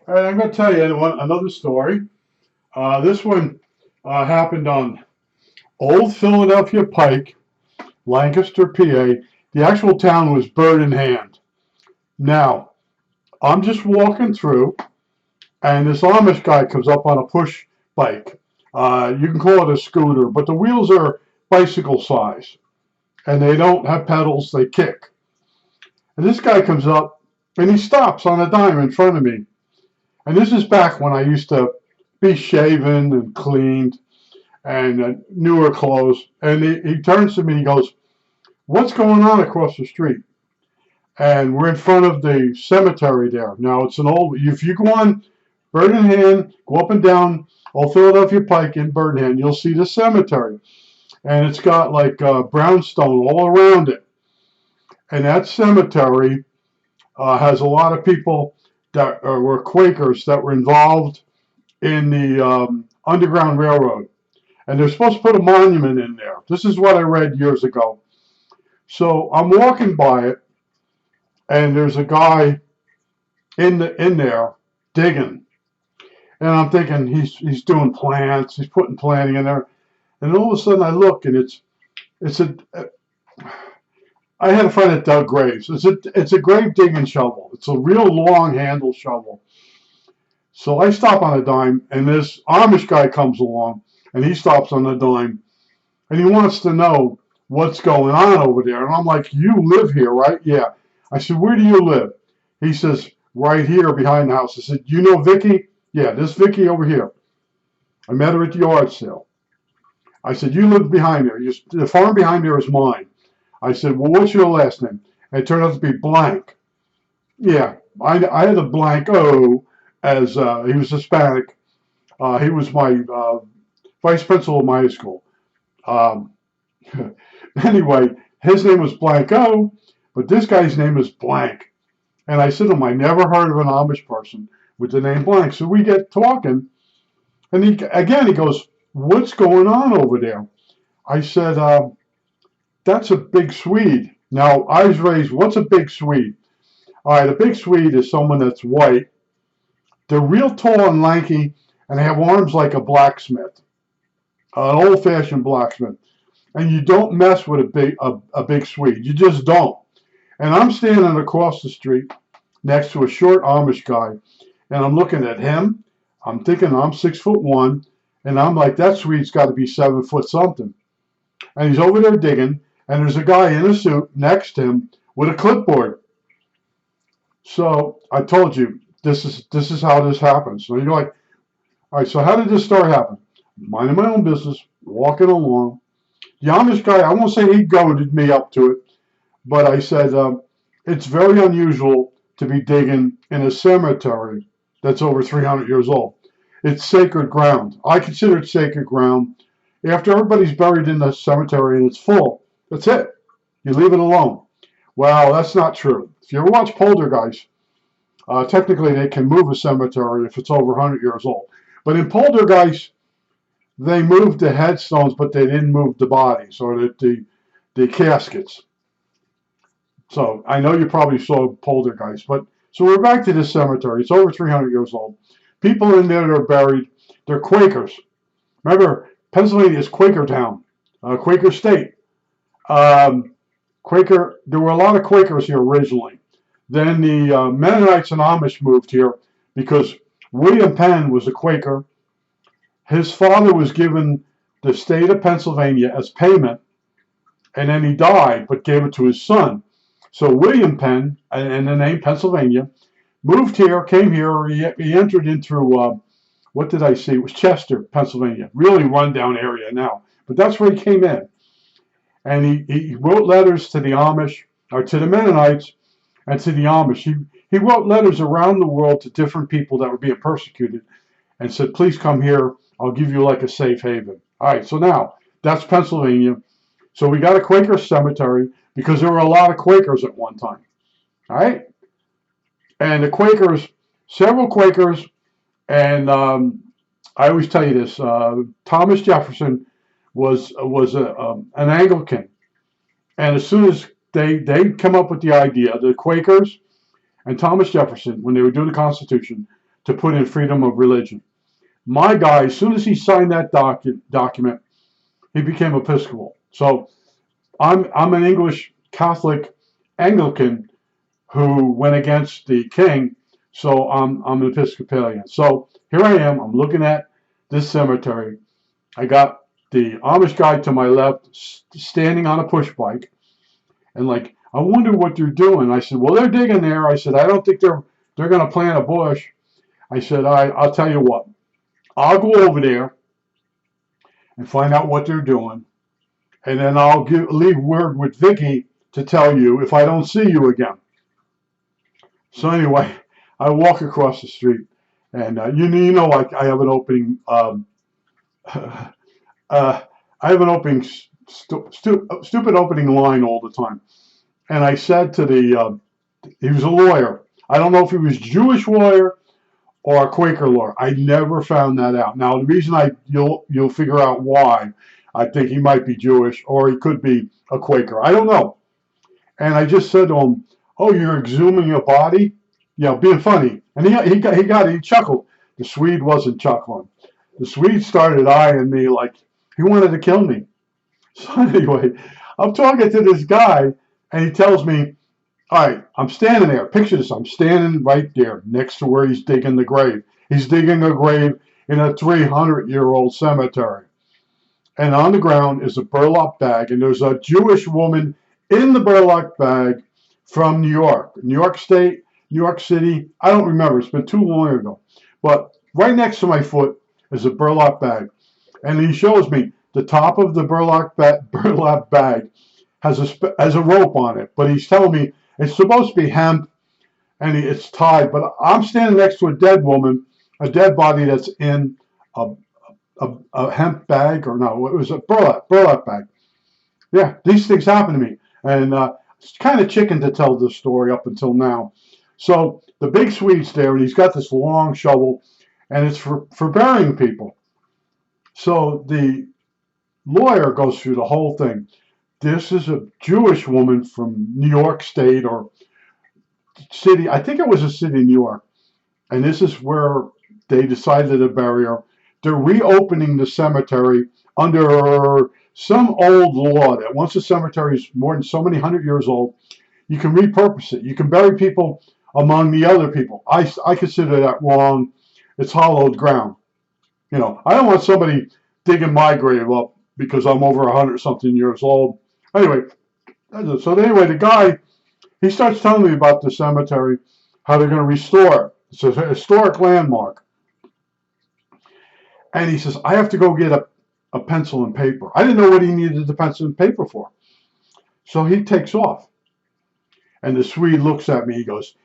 All right, I'm going to tell you another story. This one happened on Old Philadelphia Pike, Lancaster, PA. The actual town was Bird in Hand. Now, I'm just walking through, and this Amish guy comes up on a push bike. You can call it a scooter, but the wheels are bicycle size, and they don't have pedals, they kick. And this guy comes up, and he stops on a dime in front of me. And this is back when I used to be shaven and cleaned and newer clothes. And he turns to me and he goes, "What's going on across the street?" And we're in front of the cemetery there. Now it's an old. If you go on Bird in Hand, go up and down Old Philadelphia Pike in Bird in Hand, you'll see the cemetery, and it's got like brownstone all around it. And that cemetery has a lot of people that were Quakers that were involved in the Underground Railroad. And they're supposed to put a monument in there. This is what I read years ago. So I'm walking by it, and there's a guy in there digging, and I'm thinking he's doing plants, he's putting planting in there, and all of a sudden I look, and it's a I had a friend that dug graves. It's a grave digging shovel. It's a real long handle shovel. So I stop on a dime, and this Amish guy comes along, and he stops on a dime, and he wants to know what's going on over there. And I'm like, "You live here, right?" "Yeah." I said, "Where do you live?" He says, "Right here behind the house." I said, "You know Vicky?" "Yeah, this Vicky over here. I met her at the yard sale." I said, "You live behind there. The farm behind there is mine." I said, "Well, what's your last name?" And it turned out to be Blank. Yeah, I had a blank O as he was Hispanic. He was my vice principal of my high school. Um, anyway, his name was Blanco, but this guy's name is Blank. And I said to him, I never heard of an Amish person with the name Blank. So we get talking, and he goes, "What's going on over there?" I said, "That's a big Swede." Now, I was raised, what's a big Swede? All right, a big Swede is someone that's white. They're real tall and lanky, and they have arms like a blacksmith, an old-fashioned blacksmith. And you don't mess with a big Swede. You just don't. And I'm standing across the street next to a short Amish guy, and I'm looking at him. I'm thinking I'm 6'1", and I'm like, that Swede's got to be 7 foot something. And he's over there digging, and there's a guy in a suit next to him with a clipboard. So I told you this is how this happens. So you're like, all right, so how did this story happen? Minding my own business, walking along. The Amish guy, I won't say he goaded me up to it, but I said, it's very unusual to be digging in a cemetery that's over 300 years old. It's sacred ground. I consider it sacred ground. After everybody's buried in the cemetery and it's full, that's it. You leave it alone. Well, that's not true. If you ever watch Poltergeist, technically they can move a cemetery if it's over 100 years old. But in Poltergeist, they moved the headstones, but they didn't move the bodies or the caskets. So I know you probably saw Poltergeist, but so we're back to this cemetery. It's over 300 years old. People in there are buried. They're Quakers. Remember, Pennsylvania is Quaker town, Quaker state. Quaker. There were a lot of Quakers here originally. Then the Mennonites and Amish moved here because William Penn was a Quaker. His father was given the state of Pennsylvania as payment, and then he died, but gave it to his son. So William Penn, and the name Pennsylvania, moved here, came here. He entered into, what did I see? It was Chester, Pennsylvania. Really rundown area now. But that's where he came in. And he wrote letters to the Amish, or to the Mennonites, and to the Amish. He wrote letters around the world to different people that were being persecuted and said, please come here. I'll give you like a safe haven. All right, so now that's Pennsylvania. So we got a Quaker cemetery because there were a lot of Quakers at one time. All right? And the Quakers, several Quakers, and I always tell you this, Thomas Jefferson was an Anglican. And as soon as they come up with the idea, the Quakers and Thomas Jefferson, when they were doing the Constitution, to put in freedom of religion. My guy, as soon as he signed that document, he became Episcopal. So I'm an English Catholic Anglican who went against the king, so I'm an Episcopalian. So here I am, I'm looking at this cemetery. I got the Amish guy to my left standing on a push bike, and like, I wonder what they're doing. I said, well, they're digging there. I said, I don't think they're going to plant a bush. I said, I'll tell you what, I'll go over there and find out what they're doing, and then I'll leave word with Vicky to tell you if I don't see you again. So anyway, I walk across the street, and you know, like I have an opening. I have an opening, stupid opening line all the time. And I said to he was a lawyer. I don't know if he was a Jewish lawyer or a Quaker lawyer. I never found that out. Now the reason you'll figure out why. I think he might be Jewish or he could be a Quaker. I don't know. And I just said to him, "Oh, you're exhuming a body?" Being funny. And he chuckled. The Swede wasn't chuckling. The Swede started eyeing me like he wanted to kill me. So anyway, I'm talking to this guy, and he tells me, all right, I'm standing there. Picture this. I'm standing right there next to where he's digging the grave. He's digging a grave in a 300-year-old cemetery. And on the ground is a burlap bag, and there's a Jewish woman in the burlap bag from New York. New York State, New York City. I don't remember. It's been too long ago. But right next to my foot is a burlap bag. And he shows me the top of the burlap bag has a rope on it. But he's telling me it's supposed to be hemp and it's tied. But I'm standing next to a dead woman, a dead body that's in a hemp bag, or no, it was a burlap bag. Yeah, these things happen to me. And it's kind of chicken to tell this story up until now. So the big Swede's there, and he's got this long shovel, and it's for burying people. So the lawyer goes through the whole thing. This is a Jewish woman from New York State or city. I think it was a city in New York. And this is where they decided to bury her. They're reopening the cemetery under some old law that once a cemetery is more than so many 100 years old, you can repurpose it. You can bury people among the other people. I consider that wrong. It's hollowed ground. You know, I don't want somebody digging my grave up because I'm over 100-something years old. Anyway, the guy, he starts telling me about the cemetery, how they're going to restore it. It's a historic landmark. And he says, I have to go get a pencil and paper. I didn't know what he needed the pencil and paper for. So he takes off. And the Swede looks at me. He goes,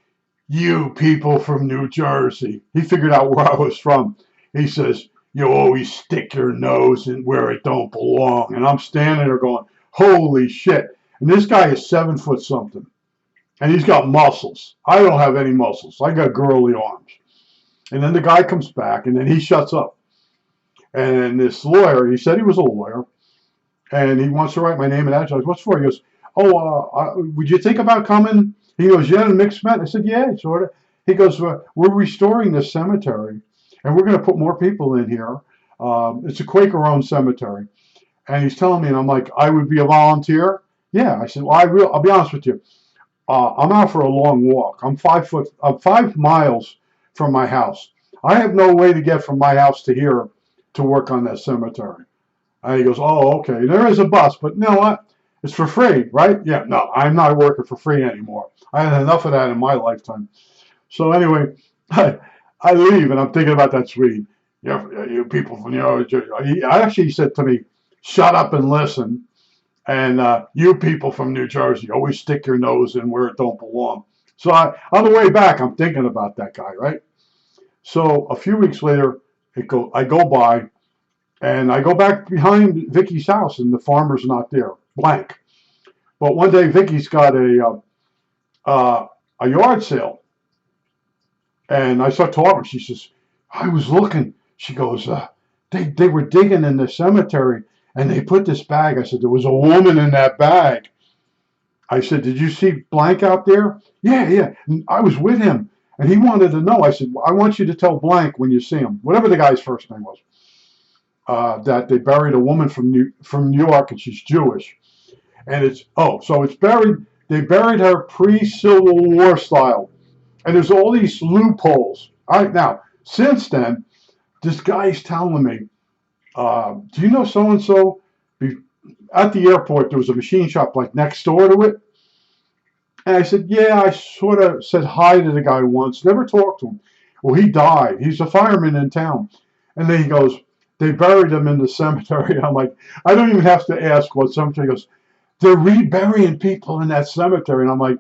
you people from New Jersey. He figured out where I was from. He says, you always stick your nose in where it don't belong. And I'm standing there going, holy shit. And this guy is 7 foot something. And he's got muscles. I don't have any muscles. I got girly arms. And then the guy comes back, and then he shuts up. And this lawyer, he said he was a lawyer, and he wants to write my name and address. What's for? He goes, would you think about coming? He goes, yeah, mixed met. I said, yeah, sort of. He goes, we're restoring this cemetery, and we're going to put more people in here. It's a Quaker-owned cemetery. And he's telling me, and I'm like, I would be a volunteer? Yeah. I said, well, I'll be honest with you. I'm out for a long walk. I'm 5 miles from my house. I have no way to get from my house to here to work on that cemetery. And he goes, oh, okay. There is a bus, but you know what? It's for free, right? Yeah, no, I'm not working for free anymore. I had enough of that in my lifetime. So anyway, I leave, and I'm thinking about that Swede. You people from he said to me, shut up and listen. And you people from New Jersey always stick your nose in where it don't belong. So on the way back, I'm thinking about that guy, right? So a few weeks later, I go by, and I go back behind Vicky's house, and the farmer's not there, blank. But one day, Vicky's got a yard sale, and I start talking. She says, I was looking. She goes, they were digging in the cemetery, and they put this bag. I said, there was a woman in that bag. I said, did you see blank out there? Yeah. And I was with him. And he wanted to know. I said, well, I want you to tell blank when you see him, whatever the guy's first name was, that they buried a woman from New York, and she's Jewish. And so it's buried. They buried her pre-Civil War style, and there's all these loopholes. All right, now since then, this guy's telling me, do you know so and so? At the airport, there was a machine shop like next door to it. And I said, yeah, I sort of said hi to the guy once, never talked to him. Well, he died. He's a fireman in town. And then he goes, they buried him in the cemetery. I'm like, I don't even have to ask what cemetery. He goes, they're reburying people in that cemetery. And I'm like,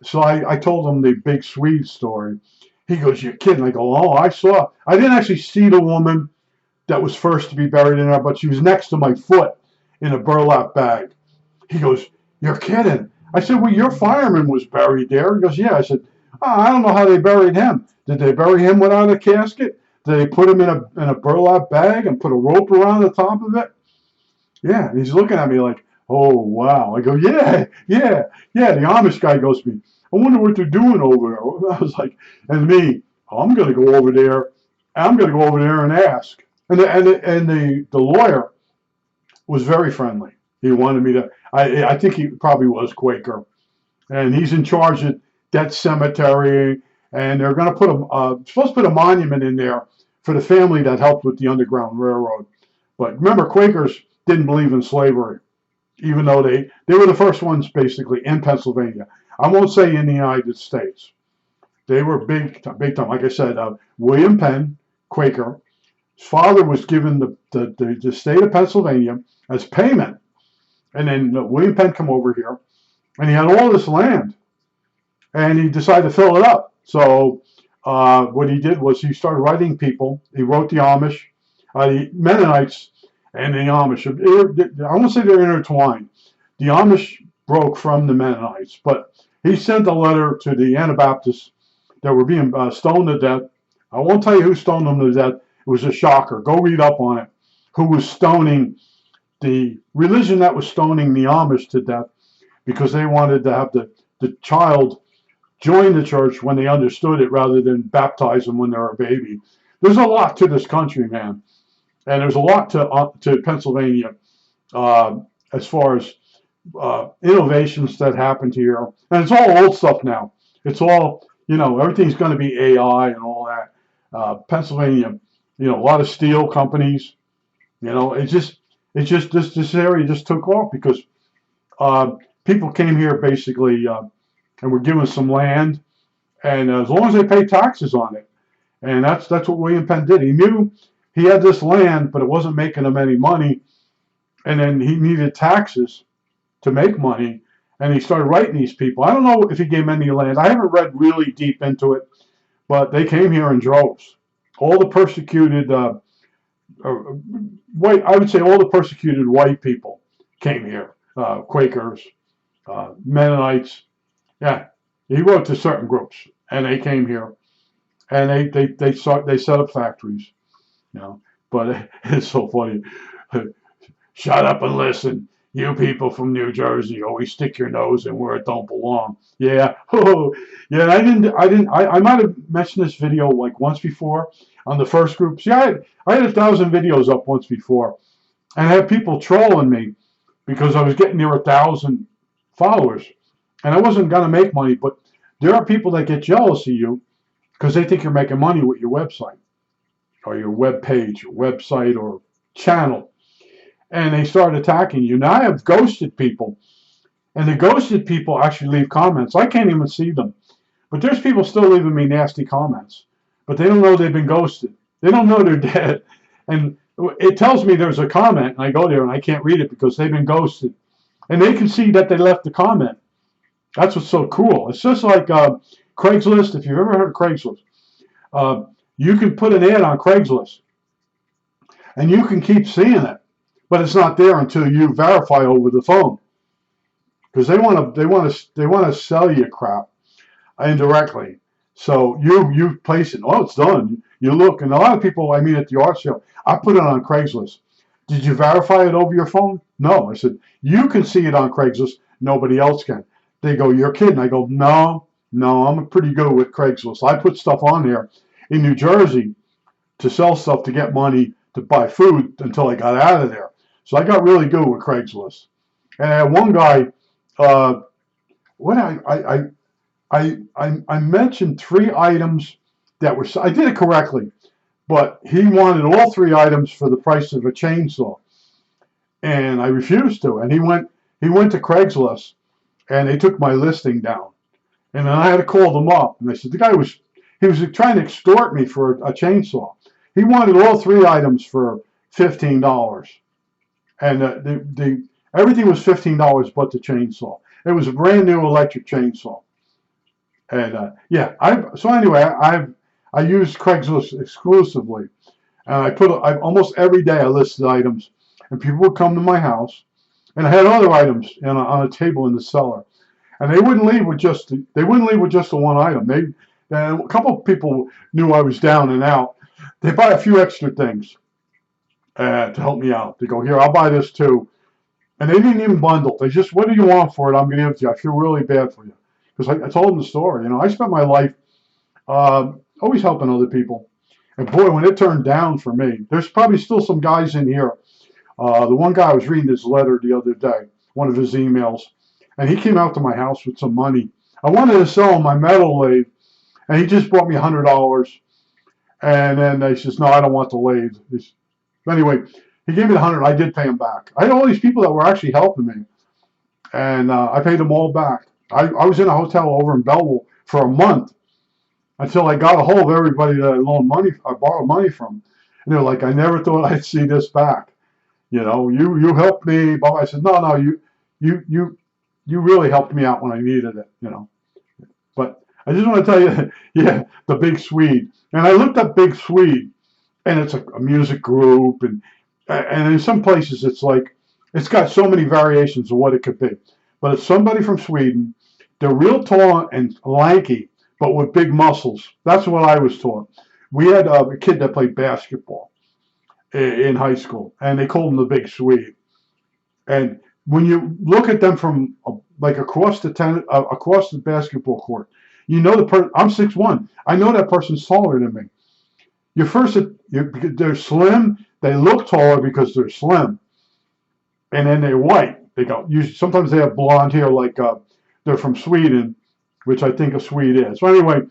so I told him the Big Swede story. He goes, you're kidding. I go, oh, I didn't actually see the woman that was first to be buried in there, but she was next to my foot in a burlap bag. He goes, you're kidding. I said, well, your fireman was buried there. He goes, yeah. I said, oh, I don't know how they buried him. Did they bury him without a casket? Did they put him in a burlap bag and put a rope around the top of it? Yeah. And he's looking at me like, oh, wow. I go, yeah. The Amish guy goes to me, I wonder what they're doing over there. I was like, and me, I'm going to go over there. I'm going to go over there and ask. And the lawyer was very friendly. He wanted me to, I think he probably was Quaker. And he's in charge of that cemetery. And they're going to supposed to put a monument in there for the family that helped with the Underground Railroad. But remember, Quakers didn't believe in slavery, even though they were the first ones basically in Pennsylvania. I won't say in the United States. They were big time. Like I said, William Penn, Quaker, his father was given the state of Pennsylvania as payment. And then William Penn come over here, and he had all this land, and he decided to fill it up. So what he did was he started writing people. He wrote the Amish, the Mennonites, and the Amish. I won't say they're intertwined. The Amish broke from the Mennonites, but he sent a letter to the Anabaptists that were being stoned to death. I won't tell you who stoned them to death. It was a shocker. Go read up on it. Who was stoning the religion that was stoning the Amish to death because they wanted to have the child join the church when they understood it rather than baptize them when they're a baby. There's a lot to this country, man. And there's a lot to Pennsylvania as far as innovations that happened here. And it's all old stuff now. It's all, everything's going to be AI and all that. Pennsylvania, a lot of steel companies, it's just this area just took off because people came here basically and were given some land, and as long as they pay taxes on it, and that's what William Penn did. He knew he had this land, but it wasn't making him any money, and then he needed taxes to make money, and he started writing these people. I don't know if he gave them any land. I haven't read really deep into it, but they came here in droves. All the persecuted white, I would say all the persecuted white people came here. Quakers, Mennonites. Yeah, he wrote to certain groups, and they came here, and they set up factories. But it's so funny. Shut up and listen. You people from New Jersey always stick your nose in where it don't belong. Yeah. Oh, yeah. I might have mentioned this video like once before on the first group. See, I had 1,000 videos up once before, and I had people trolling me because I was getting near 1,000 followers, and I wasn't gonna make money. But there are people that get jealous of you because they think you're making money with your website or your web page, your website or channel. And they start attacking you. Now I have ghosted people, and the ghosted people actually leave comments. I can't even see them, but there's people still leaving me nasty comments, but they don't know they've been ghosted. They don't know they're dead, and it tells me there's a comment, and I go there and I can't read it because they've been ghosted, and they can see that they left the comment. That's what's so cool. It's just like Craigslist. If you've ever heard of Craigslist, you can put an ad on Craigslist, and you can keep seeing it. But it's not there until you verify over the phone, because they want to sell you crap indirectly. So you place it. Oh, it's done. You look, and a lot of people I meet at the art show, I put it on Craigslist. Did you verify it over your phone? No. I said you can see it on Craigslist. Nobody else can. They go, you're kidding. I go, no. No, I'm pretty good with Craigslist. I put stuff on there in New Jersey to sell stuff to get money to buy food until I got out of there. So I got really good with Craigslist. And I had one guy, uh, what I mentioned 3 items that were, I did it correctly, but he wanted all 3 items for the price of a chainsaw. And I refused to. And he went to Craigslist and they took my listing down. And then I had to call them up. And they said, he was trying to extort me for a chainsaw. He wanted all 3 items for $15. And everything was $15 but the chainsaw. It was a brand new electric chainsaw. And yeah, so anyway, I used Craigslist exclusively. And I almost every day I listed items, and people would come to my house, and I had other items on a table in the cellar, and they wouldn't leave with just the one item. And a couple of people knew I was down and out. They buy a few extra things to help me out. They go, here, I'll buy this too. And they didn't even bundle. They just, what do you want for it? I'm going to give it to you. I feel really bad for you. Because I told them the story. You know, I spent my life always helping other people. And boy, when it turned down for me, there's probably still some guys in here. The one guy, I was reading his letter the other day, one of his emails, and he came out to my house with some money. I wanted to sell him my metal lathe, and he just brought me $100. And then he says, no, I don't want the lathe. Anyway, he gave me the 100. I did pay him back. I had all these people that were actually helping me, and I paid them all back. I was in a hotel over in Belleville for a month until I got a hold of everybody that I borrowed money from. And they're like, I never thought I'd see this back. You know, you helped me. But I said, no, you really helped me out when I needed it. You know, but I just want to tell you, yeah, the Big Swede. And I looked up Big Swede, and it's a music group, and in some places it's like it's got so many variations of what it could be. But it's somebody from Sweden. They're real tall and lanky, but with big muscles. That's what I was taught. We had a kid that played basketball in high school, and they called him the Big Swede. And when you look at them from like across the basketball court, you know I'm 6'1". I know that person's taller than me. They're slim. They look taller because they're slim, and then they're white. Sometimes they have blonde hair, like they're from Sweden, which I think a Swede is. So anyway,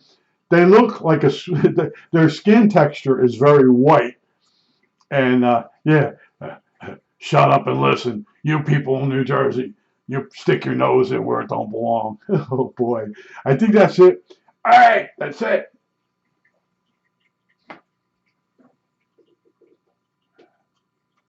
they look like their skin texture is very white. And yeah, shut up and listen. You people in New Jersey, you stick your nose in where it don't belong. Oh boy. I think that's it. All right, that's it.